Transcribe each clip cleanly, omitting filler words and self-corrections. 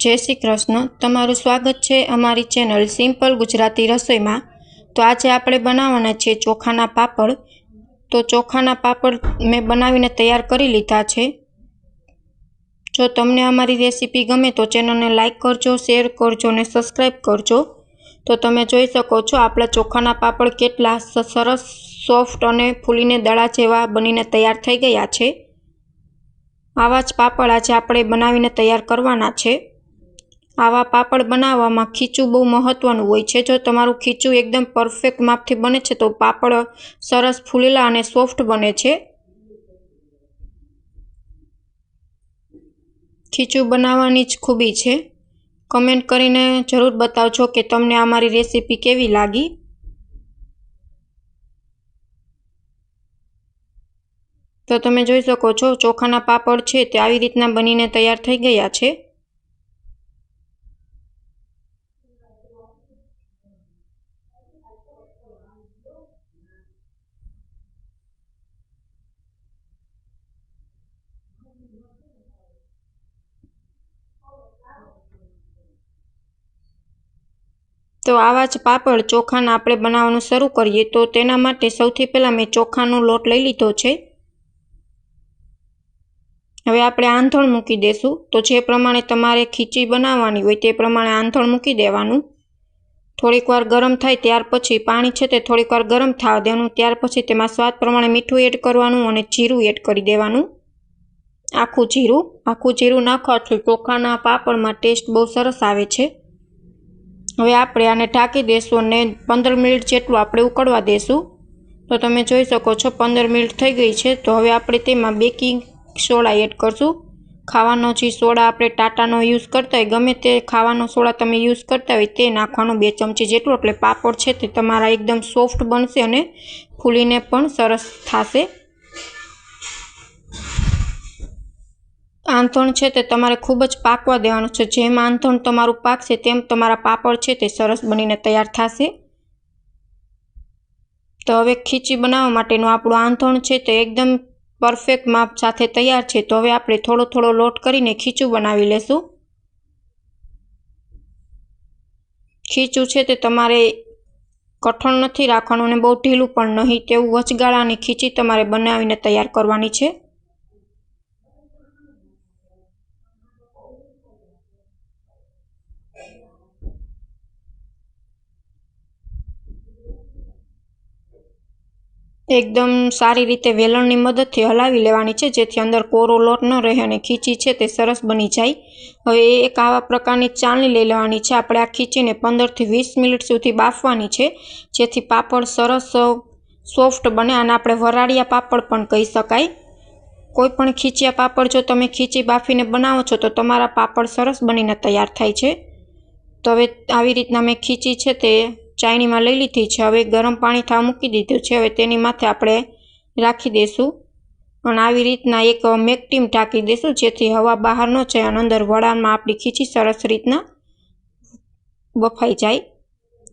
जय श्री कृष्ण। तमारुं स्वागत है अमारी चेनल सिंपल गुजराती रसोई में। तो आज आपणे बनाववाना छे चोखाना पापड़। तो चोखाना पापड़ मैं बनावीने तैयार करी लीधा छे। जो तमने अमारी रेसिपी गमे तो चेनल ने लाइक करजो, शेर करजो ने सब्सक्राइब करजो। तो तमे जोई शको छो आपला चोखाना पापड़ केटला सरस सॉफ्ट अने फूलीने दड़ा जेवा बनीने तैयार थई गया छे। आवा ज पापड़ आज आपणे बनावीने तैयार करवाना छे। आवा पापड़ बनाववामां खीचुं बहु महत्वनुं होय छे। जो तमारुं खीचुं एकदम परफेक्ट मापथी बने छे तो पापड़ सरस फूलेला अने सॉफ्ट बने छे। खीचुं बनाववानी ज खूबी छे। कमेंट करीने जरूर बतावजो के तमने अमारी रेसिपी केवी लागी। तो तमे जोई शको छो चोखाना पापड़ छे ते आवी रीतना बनीने तैयार थई गया छे। तो आवा ज पापड़ चोखाना आपणे बनाववानुं शरू करीए। तो तेना माटे सौथी पहेला मैं चोखानो लोट लई लीधो छे। हवे आपणे आंधण मूकी देशुं। तो जे प्रमाणे तमारे खीची बनाववानी होय ते प्रमाणे आंधण मूकी देवानुं। थोड़ीक वार गरम थाय त्यार पछी पाणी छे ते थोड़ीक वार गरम थवा देवानुं। त्यार पछी तेमां स्वाद प्रमाणे मीठुं एड करवानुं अने जीरुं एड करी देवानुं। आखुं जीरुं नाखवाथी चोखाना पापड़मां टेस्ट बहु सरस आवे छे। हवे आपणे आने ढांकी देशुं अने 15 मिनिट जेटलुं आपणे उकळवा देशुं। तो तमे जोई शको छो 15 मिनिट थई गई छे। तो हवे आपणे तेमां बेकिंग सोडा एड करशुं। खावानो जे सोडा आपणे टाटानो यूज करता होय गमे ते खावानो सोडा तमे यूज करता होय ते नाखवानो 2 चमची जेटलो। એટલે पापड़ छे ते तमारा एकदम सॉफ्ट बनशे अने फूलीने पण सरस थाशे। आंधण छे ते तमारे खूब ज पाकवा देवानुं छे। जेम आंधण तमारुं पाकशे तेम तमारा पापड़ छे ते सरस बनीने तैयार थाशे। तो हवे खीची बनाववा माटेनुं आपणुं आंधण छे ते एकदम परफेक्ट माप साथे तैयार छे। तो हवे आपणे थोड़ो थोड़ो लोट करीने खीचुं बनावी लेशुं। खीचुं छे ते तमारे कठण नथी राखवानुं अने बहु ढीलुं पण नहीं। तेवुं वचगाळानी खीची तमारे बनावीने तैयार करवानी छे। एकदम सारी रीते वेलणनी मददथी हलावी लेवानी छे जेथी अंदर कोरो लोट न रहे अने खीची छे ते सरस बनी जाय। हवे एक आवा प्रकारनी चाळणी लई लेवानी छे। आपणे आ खीचीने 15 થી 20 मिनिट सुधी बाफवानी छे जेथी पापड़ सरस सॉफ्ट बने अने आपणे वराळिया पापड़ पण कही शकाय। कोईपण खीचिया पापड़ जो तमे खीची बाफीने बनावो छो तो तमारा पापड़ सरस बनीने तैयार थाय छे। तो हवे आवी रीतना मैं खीची छे ते चाळणीमां लई लीधी छे। हवे गरम पाणी थवा मूकी दीधुं छे। हवे तेनी माथे आपणे राखी देशुं अने आवी रीतना एक मेकटीम ढांकी देशुं जेथी हवा बहार न जाय अने अंदर वडामां आपणी खीची सरस रीतना बफाई जाय।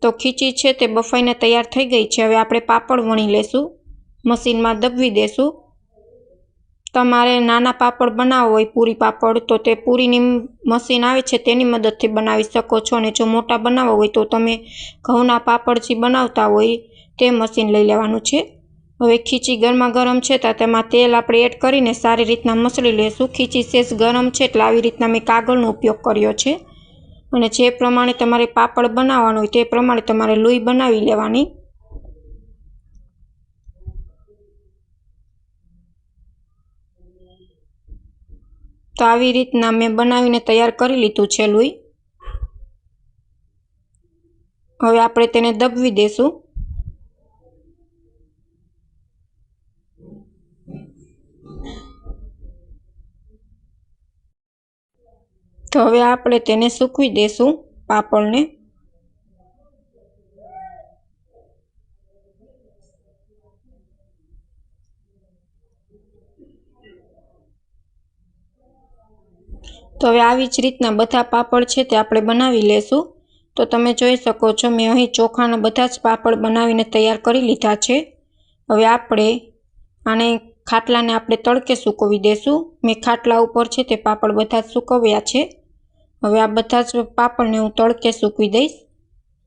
तो खीची छे ते बफाईने तैयार थई गई छे। हवे आपणे पापड़ वणी लेशुं। मशीनमां दबवी देशुं। तमारे नाना पापड़ बनाववा होय पूरी पापड़ तो ते पूरीनी मशीन आवे छे तेनी मददथी बनावी शको छो। अने जो मोटा बनाववा होय तो तमे घऊना पापड़ जे बनावता होय ते मशीन लई लेवानुं छे। हवे खीची गरमा गरम छे तो तेमां तेल आपणे एड करीने सारी रीतना मसळी लेशुं। खीची सेज गरम छे એટલે આવી રીતના મેં કાગળનો ઉપયોગ કર્યો છે અને જે પ્રમાણે તમારે પાપડ બનાવવાનો હોય તે પ્રમાણે તમારે લોઈ બનાવી લેવાની। તો આવી રીતના મેં બનાવીને તૈયાર કરી લીધું છે લોઈ। હવે આપણે તેને દબવી દેશું। तो हवे आपणे तेने सूकवी देशुं पापड़ने। तो हवे आवी ज रीतना बधा पापड़ छे ते आपणे बनावी लेशुं। तो तमे जोई शको छो मैं अहीं चोखाना बधा ज पापड़ बनावीने तैयार करी लीधा छे। हवे आपणे आने खाटलाने आपणे तड़के सूकवी देशुं। मैं खाटला उपर छे ते पापड़ बधा ज सूकव्या छे। હવે આ બધા જ પાપડને હું તડકે સૂકવી દઈશ।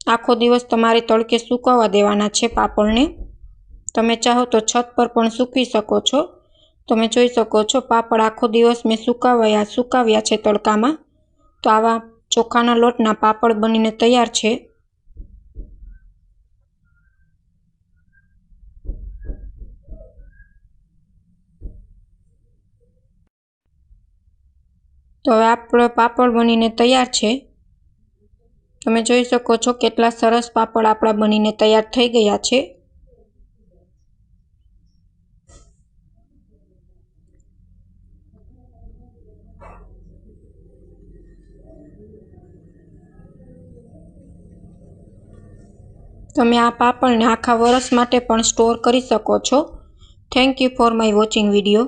આખો દિવસ તમારે તડકે સૂકવવા દેવાના છે પાપડને। તમે ચાહો તો છત પર પણ સૂકવી શકો છો। તમે જોઈ શકો છો પાપડ આખો દિવસ મેં સુકાવ્યા છે તડકામાં। તો આવા ચોખાના લોટના પાપડ બનીને તૈયાર છે। તો હવે આપણો પાપડ બનીને તૈયાર છે। તમે જોઈ શકો છો કેટલા સરસ પાપડ આપણા બનીને તૈયાર થઈ ગયા છે। તમે આ પાપડને આખા વર્ષ માટે પણ સ્ટોર કરી શકો છો। Thank you for my watching video.